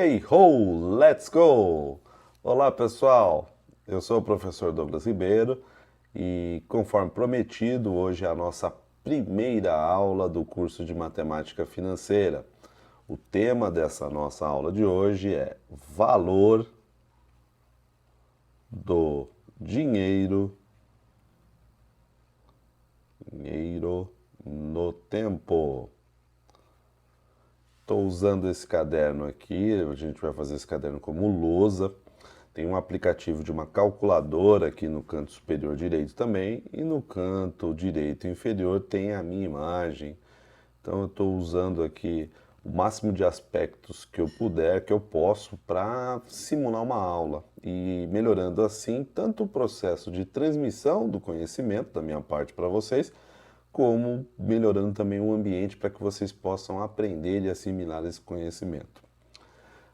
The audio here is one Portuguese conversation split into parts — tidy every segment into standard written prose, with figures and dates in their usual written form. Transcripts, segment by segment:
Hey ho, let's go! Olá pessoal, eu sou o professor Douglas Ribeiro e, conforme prometido, hoje é a nossa primeira aula do curso de Matemática Financeira. O tema dessa nossa aula de hoje é valor do dinheiro, no tempo. Estou usando esse caderno aqui, a gente vai fazer esse caderno como lousa. Tem um aplicativo de uma calculadora aqui no canto superior direito também, e no canto direito inferior tem a minha imagem. Então eu estou usando aqui o máximo de aspectos que eu puder, que eu posso, para simular uma aula e melhorando assim tanto o processo de transmissão do conhecimento da minha parte para vocês, como melhorando também o ambiente para que vocês possam aprender e assimilar esse conhecimento.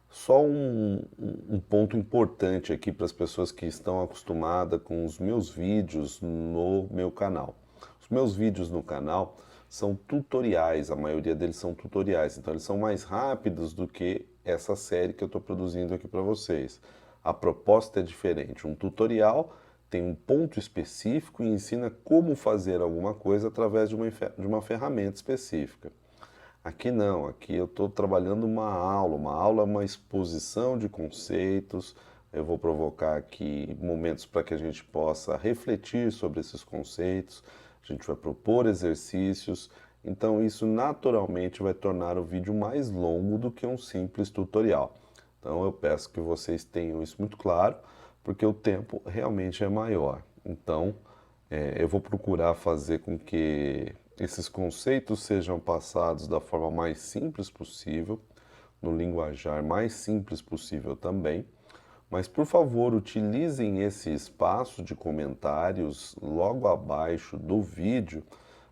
Só um ponto importante aqui para as pessoas que estão acostumadas com os meus vídeos no meu canal. Os meus vídeos no canal são tutoriais, a maioria deles são tutoriais, então eles são mais rápidos do que essa série que eu estou produzindo aqui para vocês. A proposta é diferente. Um tutorial tem um ponto específico e ensina como fazer alguma coisa através de uma ferramenta específica. Aqui não, aqui eu estou trabalhando uma aula é uma exposição de conceitos. Eu vou provocar aqui momentos para que a gente possa refletir sobre esses conceitos, a gente vai propor exercícios, então isso naturalmente vai tornar o vídeo mais longo do que um simples tutorial. Então eu peço que vocês tenham isso muito claro, porque o tempo realmente é maior. Então eu vou procurar fazer com que esses conceitos sejam passados da forma mais simples possível, no linguajar mais simples possível também. Mas, por favor, utilizem esse espaço de comentários logo abaixo do vídeo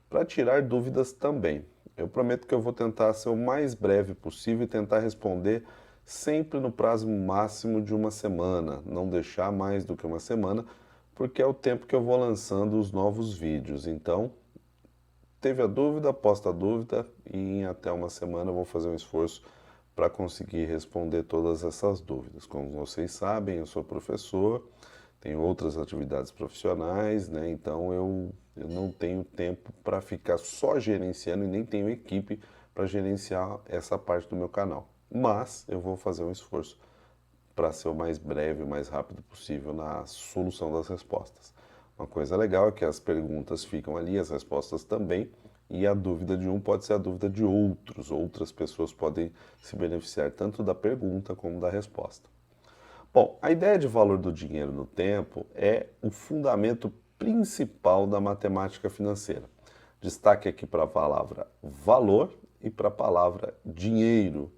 para tirar dúvidas também. Eu prometo que eu vou tentar ser o mais breve possível e tentar responder sempre no prazo máximo de uma semana, não deixar mais do que uma semana, porque é o tempo que eu vou lançando os novos vídeos. Então, teve a dúvida, posta a dúvida e em até uma semana eu vou fazer um esforço para conseguir responder todas essas dúvidas. Como vocês sabem, eu sou professor, tenho outras atividades profissionais, né? Então eu não tenho tempo para ficar só gerenciando e nem tenho equipe para gerenciar essa parte do meu canal. Mas eu vou fazer um esforço para ser o mais breve, o mais rápido possível na solução das respostas. Uma coisa legal é que as perguntas ficam ali, as respostas também, e a dúvida de um pode ser a dúvida de outros. Outras pessoas podem se beneficiar tanto da pergunta como da resposta. Bom, a ideia de valor do dinheiro no tempo é o fundamento principal da matemática financeira. Destaque aqui para a palavra valor e para a palavra dinheiro.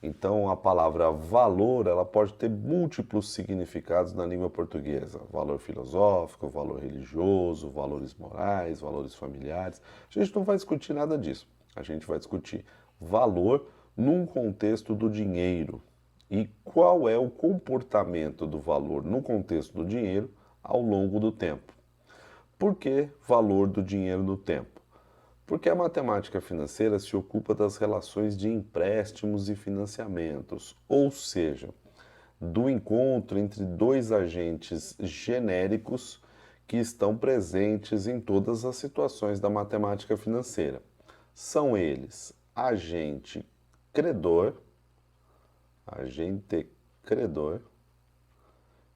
Então, a palavra valor, ela pode ter múltiplos significados na língua portuguesa. Valor filosófico, valor religioso, valores morais, valores familiares. A gente não vai discutir nada disso. A gente vai discutir valor num contexto do dinheiro. E qual é o comportamento do valor no contexto do dinheiro ao longo do tempo. Por que valor do dinheiro no tempo? Porque a matemática financeira se ocupa das relações de empréstimos e financiamentos, ou seja, do encontro entre dois agentes genéricos que estão presentes em todas as situações da matemática financeira. São eles agente credor,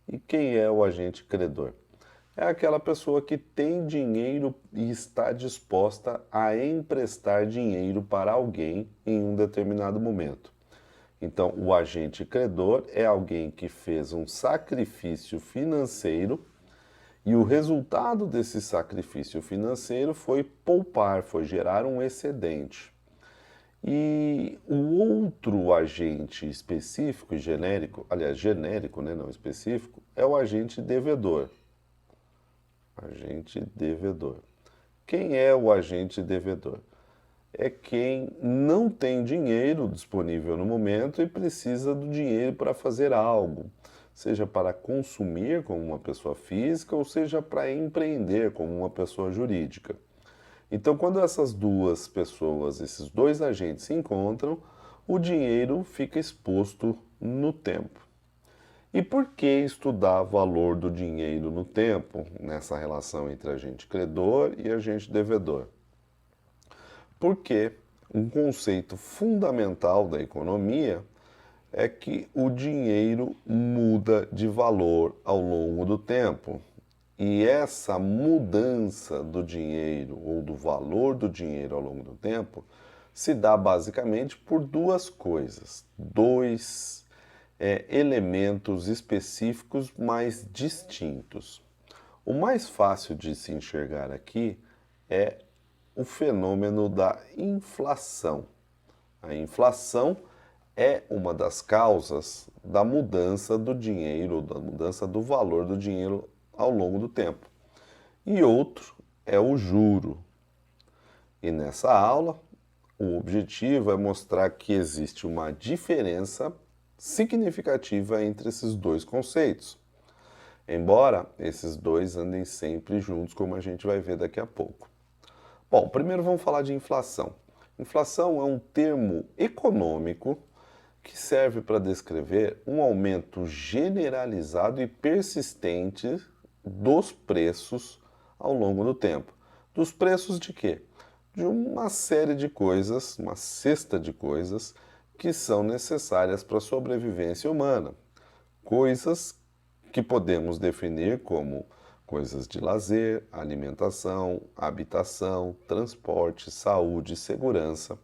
e quem é o agente credor? É aquela pessoa que tem dinheiro e está disposta a emprestar dinheiro para alguém em um determinado momento. Então, o agente credor é alguém que fez um sacrifício financeiro e o resultado desse sacrifício financeiro foi poupar, foi gerar um excedente. E o outro agente específico e genérico, aliás, genérico, né, não específico, é o agente devedor. Agente devedor. Quem é o agente devedor? É quem não tem dinheiro disponível no momento e precisa do dinheiro para fazer algo, seja para consumir como uma pessoa física ou seja para empreender como uma pessoa jurídica. Então, quando essas duas pessoas, esses dois agentes se encontram, o dinheiro fica exposto no tempo. E por que estudar valor do dinheiro no tempo, nessa relação entre agente credor e agente devedor? Porque um conceito fundamental da economia é que o dinheiro muda de valor ao longo do tempo. E essa mudança do dinheiro ou do valor do dinheiro ao longo do tempo se dá basicamente por duas coisas, dois elementos específicos mais distintos. O mais fácil de se enxergar aqui é o fenômeno da inflação. A inflação é uma das causas da mudança do dinheiro, da mudança do valor do dinheiro ao longo do tempo. E outro é o juro. E nessa aula, o objetivo é mostrar que existe uma diferença significativa entre esses dois conceitos. Embora esses dois andem sempre juntos, como a gente vai ver daqui a pouco. Bom, primeiro vamos falar de inflação. Inflação é um termo econômico que serve para descrever um aumento generalizado e persistente dos preços ao longo do tempo. Dos preços de quê? De uma série de coisas, uma cesta de coisas que são necessárias para a sobrevivência humana. Coisas que podemos definir como coisas de lazer, alimentação, habitação, transporte, saúde e segurança.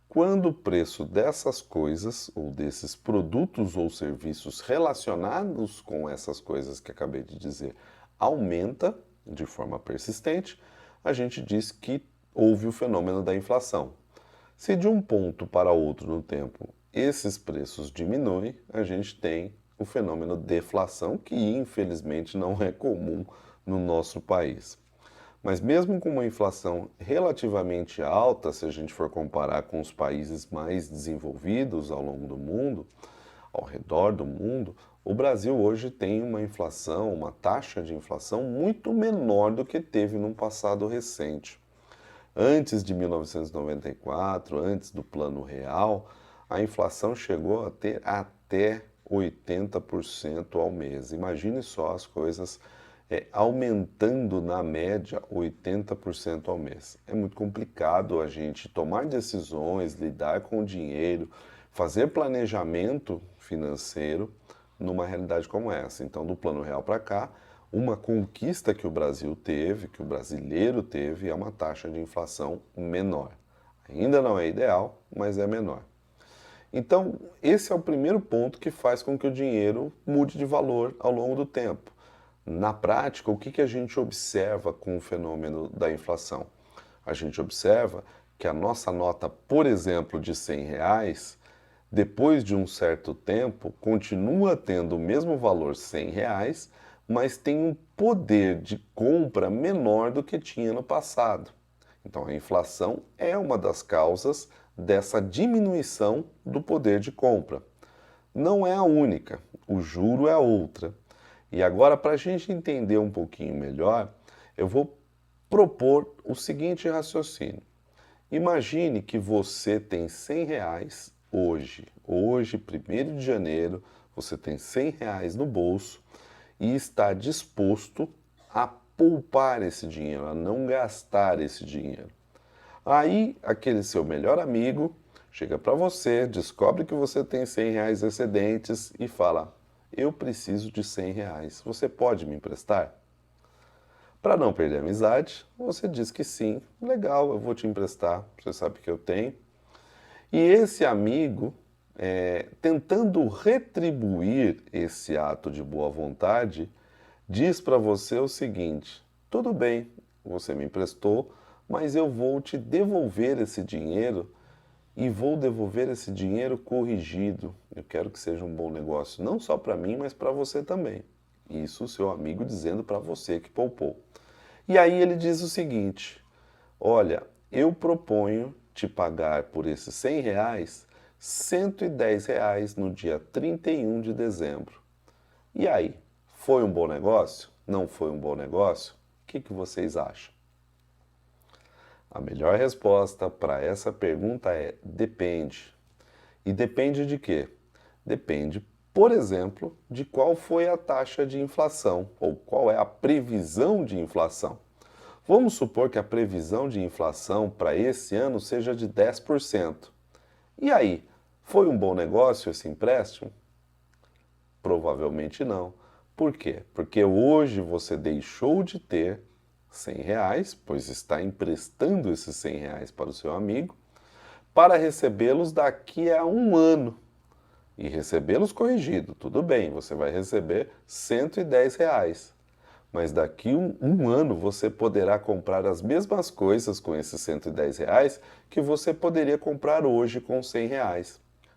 Quando o preço dessas coisas, ou desses produtos ou serviços relacionados com essas coisas que acabei de dizer, aumenta de forma persistente, a gente diz que houve o fenômeno da inflação. Se de um ponto para outro no tempo esses preços diminuem, a gente tem o fenômeno deflação, que infelizmente não é comum no nosso país. Mas mesmo com uma inflação relativamente alta, se a gente for comparar com os países mais desenvolvidos ao longo do mundo, ao redor do mundo, o Brasil hoje tem uma inflação, uma taxa de inflação muito menor do que teve num passado recente. Antes de 1994, antes do Plano Real, a inflação chegou a ter até 80% ao mês. Imagine só as coisas aumentando na média 80% ao mês. É muito complicado a gente tomar decisões, lidar com o dinheiro, fazer planejamento financeiro numa realidade como essa. Então, do Plano Real para cá, uma conquista que o Brasil teve, que o brasileiro teve, é uma taxa de inflação menor. Ainda não é ideal, mas é menor. Então, esse é o primeiro ponto que faz com que o dinheiro mude de valor ao longo do tempo. Na prática, o que a gente observa com o fenômeno da inflação? A gente observa que a nossa nota, por exemplo, de R$ 100, depois de um certo tempo, continua tendo o mesmo valor R$ 100, mas tem um poder de compra menor do que tinha no passado. Então, a inflação é uma das causas dessa diminuição do poder de compra. Não é a única, o juro é outra. E agora, para a gente entender um pouquinho melhor, eu vou propor o seguinte raciocínio. Imagine que você tem R$ 100 hoje. Hoje, 1º de janeiro, você tem R$ 100 no bolso e está disposto a poupar esse dinheiro, a não gastar esse dinheiro. Aí, aquele seu melhor amigo chega para você, descobre que você tem R$ 100 excedentes e fala: eu preciso de R$ 100, você pode me emprestar? Para não perder a amizade, você diz que sim, legal, eu vou te emprestar, você sabe que eu tenho. E esse amigo, tentando retribuir esse ato de boa vontade, diz para você o seguinte: tudo bem, você me emprestou, mas eu vou te devolver esse dinheiro e vou devolver esse dinheiro corrigido. Eu quero que seja um bom negócio, não só para mim, mas para você também. Isso o seu amigo dizendo para você que poupou. E aí ele diz o seguinte: olha, eu proponho te pagar por esses R$ 100 R$ 110 no dia 31 de dezembro. E aí, foi um bom negócio? Não foi um bom negócio? O que vocês acham? A melhor resposta para essa pergunta é depende. E depende de quê? Depende, por exemplo, de qual foi a taxa de inflação ou qual é a previsão de inflação. Vamos supor que a previsão de inflação para esse ano seja de 10%. E aí, foi um bom negócio esse empréstimo? Provavelmente não. Por quê? Porque hoje você deixou de ter R$ 100, pois está emprestando esses R$ 100 para o seu amigo, para recebê-los daqui a um ano. E recebê-los corrigido, tudo bem, você vai receber R$ 110. Mas daqui um ano você poderá comprar as mesmas coisas com esses R$ 110 que você poderia comprar hoje com R$ 100.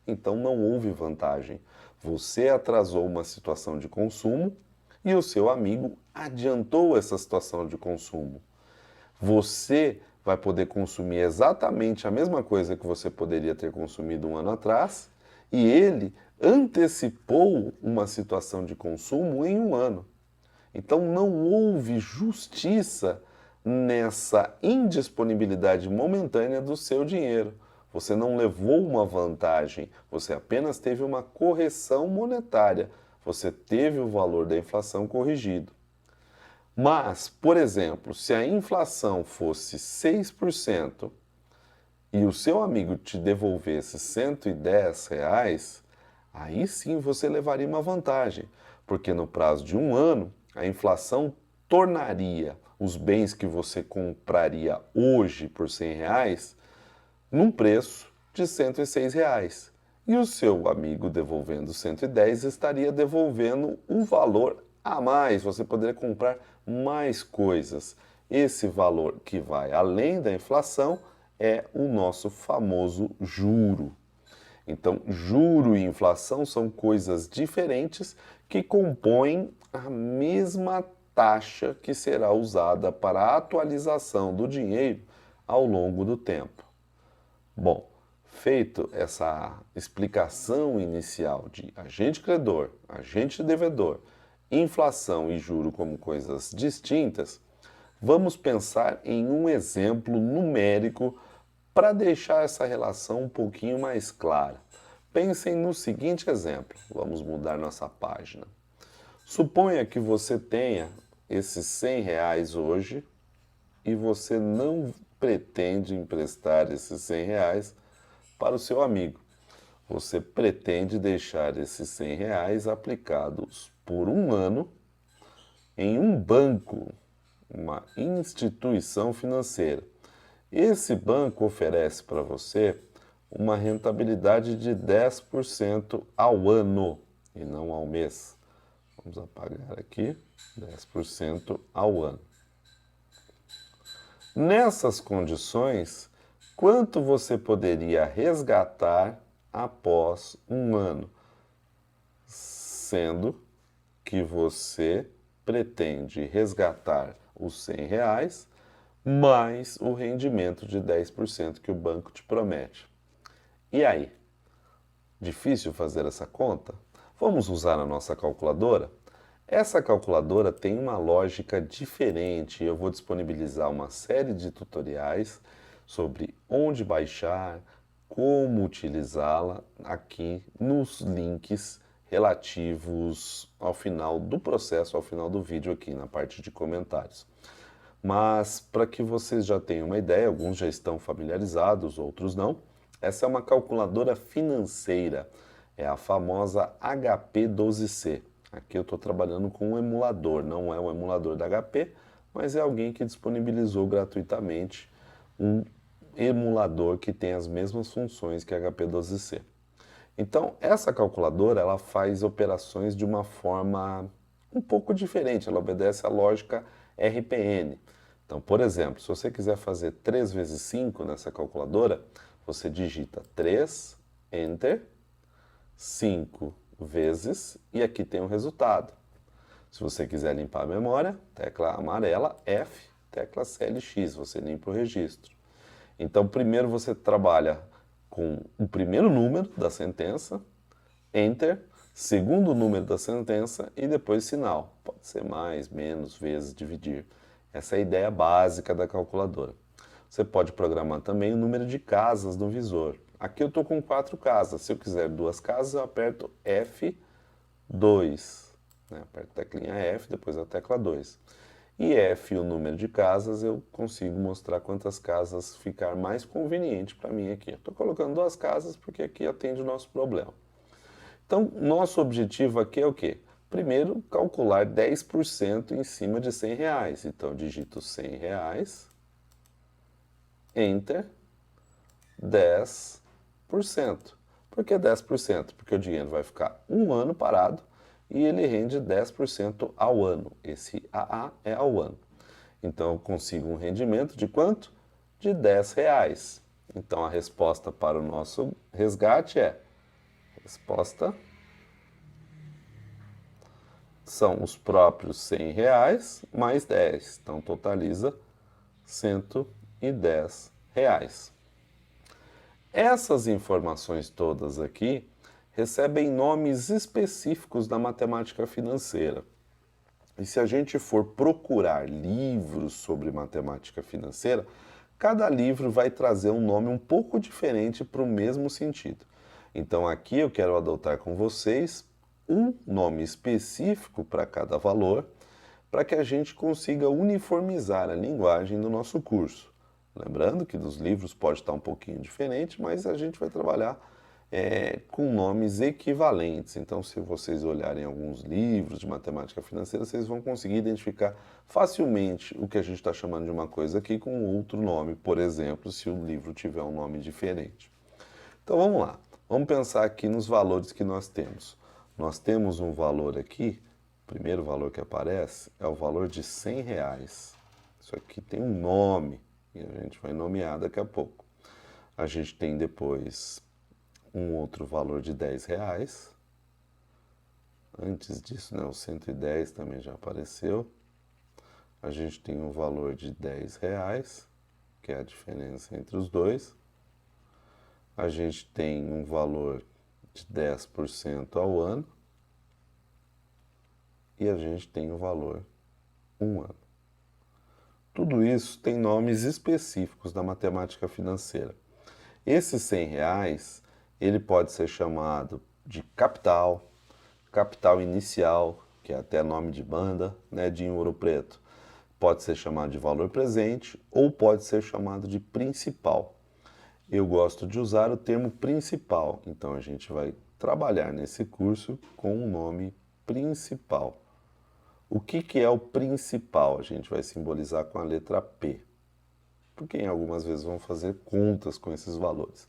Então não houve vantagem. Você atrasou uma situação de consumo e o seu amigo adiantou essa situação de consumo. Você vai poder consumir exatamente a mesma coisa que você poderia ter consumido um ano atrás e ele antecipou uma situação de consumo em um ano. Então não houve justiça nessa indisponibilidade momentânea do seu dinheiro. Você não levou uma vantagem, você apenas teve uma correção monetária. Você teve o valor da inflação corrigido. Mas, por exemplo, se a inflação fosse 6% e o seu amigo te devolvesse R$ 110, aí sim você levaria uma vantagem, porque no prazo de um ano a inflação tornaria os bens que você compraria hoje por R$ 100 num preço de R$ 106. E o seu amigo devolvendo 110 estaria devolvendo um valor a mais. Você poderia comprar mais coisas. Esse valor que vai além da inflação é o nosso famoso juro. Então, juro e inflação são coisas diferentes que compõem a mesma taxa que será usada para a atualização do dinheiro ao longo do tempo. Bom, feito essa explicação inicial de agente credor, agente devedor, inflação e juro como coisas distintas, vamos pensar em um exemplo numérico para deixar essa relação um pouquinho mais clara. Pensem no seguinte exemplo. Vamos mudar nossa página. Suponha que você tenha esses R$ 100 hoje e você não pretende emprestar esses R$ 100 para o seu amigo. Você pretende deixar esses R$ 100 aplicados por um ano em um banco, uma instituição financeira. Esse banco oferece para você uma rentabilidade de 10% ao ano e não ao mês. Vamos apagar aqui, 10% ao ano. Nessas condições, quanto você poderia resgatar após um ano? Sendo que você pretende resgatar os R$ 100 mais o rendimento de 10% que o banco te promete. E aí? Difícil fazer essa conta? Vamos usar a nossa calculadora? Essa calculadora tem uma lógica diferente e eu vou disponibilizar uma série de tutoriais sobre onde baixar, como utilizá-la aqui nos links relativos ao final do processo, ao final do vídeo aqui na parte de comentários. Mas para que vocês já tenham uma ideia, alguns já estão familiarizados, outros não, essa é uma calculadora financeira, é a famosa HP12C. Aqui eu estou trabalhando com um emulador, não é um emulador da HP, mas é alguém que disponibilizou gratuitamente um emulador que tem as mesmas funções que a HP12C. Então, essa calculadora ela faz operações de uma forma um pouco diferente, ela obedece à lógica RPN. Então, por exemplo, se você quiser fazer 3 vezes 5 nessa calculadora, você digita 3, Enter, 5 vezes e aqui tem o resultado. Se você quiser limpar a memória, tecla amarela, F, tecla CLX, você limpa o registro. Então, primeiro você trabalha com o primeiro número da sentença, Enter, segundo número da sentença e depois sinal. Pode ser mais, menos, vezes, dividir. Essa é a ideia básica da calculadora. Você pode programar também o número de casas no visor. Aqui eu estou com 4 casas. Se eu quiser 2 casas, eu aperto F2. Né? Aperto a teclinha F, depois a tecla 2. E F, o número de casas, eu consigo mostrar quantas casas ficar mais conveniente para mim aqui. Estou colocando 2 casas porque aqui atende o nosso problema. Então, nosso objetivo aqui é o quê? Primeiro, calcular 10% em cima de R$ 100. Então, eu digito R$ 100, Enter, 10%. Por que 10%? Porque o dinheiro vai ficar um ano parado e ele rende 10% ao ano. Esse AA é ao ano. Então, eu consigo um rendimento de quanto? De R$ 10. Então, a resposta para o nosso resgate é: resposta são os próprios R$ 100 mais 10. Então, totaliza R$ 110. Essas informações todas aqui recebem nomes específicos da matemática financeira. E se a gente for procurar livros sobre matemática financeira, cada livro vai trazer um nome um pouco diferente para o mesmo sentido. Então aqui eu quero adotar com vocês um nome específico para cada valor, para que a gente consiga uniformizar a linguagem do nosso curso. Lembrando que dos livros pode estar um pouquinho diferente, mas a gente vai trabalhar com nomes equivalentes. Então, se vocês olharem alguns livros de matemática financeira, vocês vão conseguir identificar facilmente o que a gente está chamando de uma coisa aqui com outro nome, por exemplo, se o livro tiver um nome diferente. Então, vamos lá. Vamos pensar aqui nos valores que nós temos. Nós temos um valor aqui, o primeiro valor que aparece é o valor de R$ 100. Isso aqui tem um nome e a gente vai nomear daqui a pouco. A gente tem depois um outro valor de R$ 10. Antes disso, né, o 110 também já apareceu. A gente tem um valor de R$ 10, que é a diferença entre os dois. A gente tem um valor de 10% ao ano. E a gente tem o valor 1 ano. Tudo isso tem nomes específicos da matemática financeira. Esse R$ 100, ele pode ser chamado de capital, capital inicial, que é até nome de banda, né, de Ouro Preto. Pode ser chamado de valor presente ou pode ser chamado de principal. Eu gosto de usar o termo principal, então a gente vai trabalhar nesse curso com o nome principal. O que é o principal? A gente vai simbolizar com a letra P, porque em algumas vezes vão fazer contas com esses valores.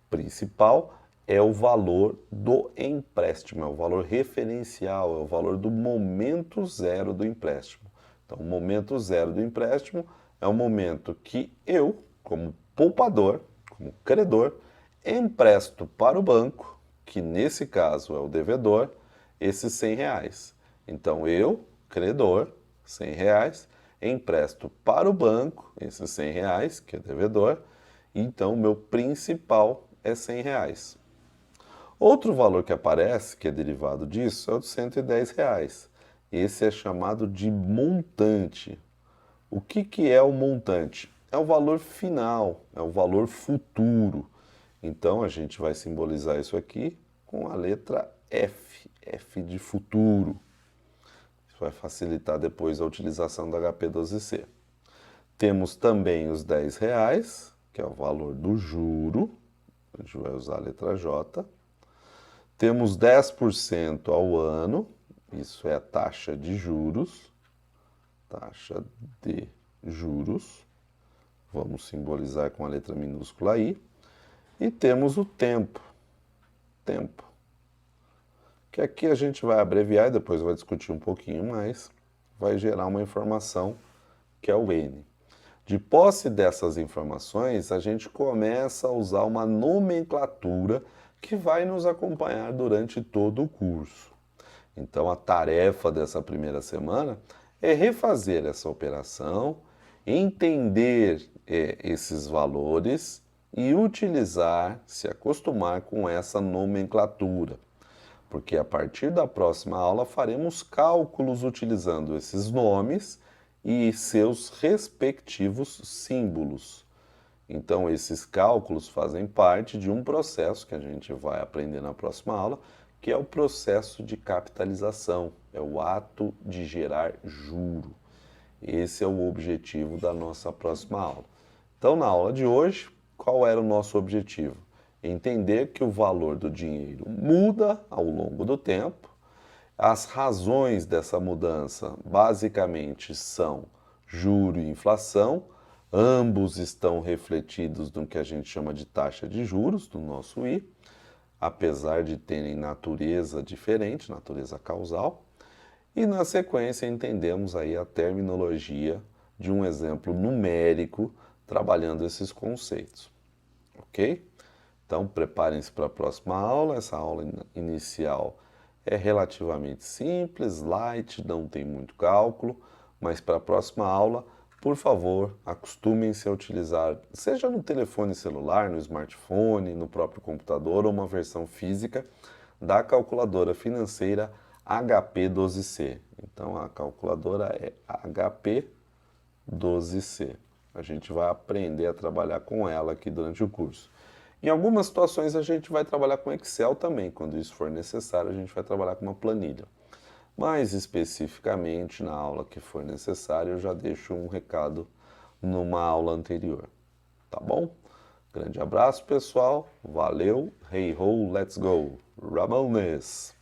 Principal é o valor do empréstimo, é o valor referencial, é o valor do momento zero do empréstimo. Então, o momento zero do empréstimo é o momento que eu, como poupador, como credor, empresto para o banco, que nesse caso é o devedor, esses R$ 100. Então, eu, credor, R$ 100, empresto para o banco esses R$ 100, que é devedor, então o meu principal é R$ 100. Outro valor que aparece, que é derivado disso, é o de R$ 110. Esse é chamado de montante. O que é o montante? É o valor final, é o valor futuro. Então, a gente vai simbolizar isso aqui com a letra F, F de futuro. Isso vai facilitar depois a utilização do HP12C. Temos também os R$ 10, que é o valor do juro. A gente vai usar a letra J. Temos 10% ao ano. Isso é a taxa de juros. Taxa de juros. Vamos simbolizar com a letra minúscula I. E temos o tempo. Tempo. Que aqui a gente vai abreviar e depois vai discutir um pouquinho mais. Vai gerar uma informação que é o N. De posse dessas informações, a gente começa a usar uma nomenclatura que vai nos acompanhar durante todo o curso. Então, a tarefa dessa primeira semana é refazer essa operação, entender esses valores e utilizar, se acostumar com essa nomenclatura. Porque a partir da próxima aula faremos cálculos utilizando esses nomes e seus respectivos símbolos. Então, esses cálculos fazem parte de um processo que a gente vai aprender na próxima aula, que é o processo de capitalização, é o ato de gerar juro. Esse é o objetivo da nossa próxima aula. Então, na aula de hoje, qual era o nosso objetivo? Entender que o valor do dinheiro muda ao longo do tempo. As razões dessa mudança basicamente são juro e inflação. Ambos estão refletidos no que a gente chama de taxa de juros, do nosso I, apesar de terem natureza diferente, natureza causal. E na sequência entendemos aí a terminologia de um exemplo numérico trabalhando esses conceitos, ok? Então preparem-se para a próxima aula. Essa aula inicial é relativamente simples, light, não tem muito cálculo, mas para a próxima aula, por favor, acostumem-se a utilizar, seja no telefone celular, no smartphone, no próprio computador ou uma versão física da calculadora financeira HP12C. Então a calculadora é HP12C. A gente vai aprender a trabalhar com ela aqui durante o curso. Em algumas situações a gente vai trabalhar com Excel também, quando isso for necessário, a gente vai trabalhar com uma planilha. Mais especificamente, na aula que for necessário, eu já deixo um recado numa aula anterior. Tá bom? Grande abraço, pessoal. Valeu. Hey ho, let's go. Ramones!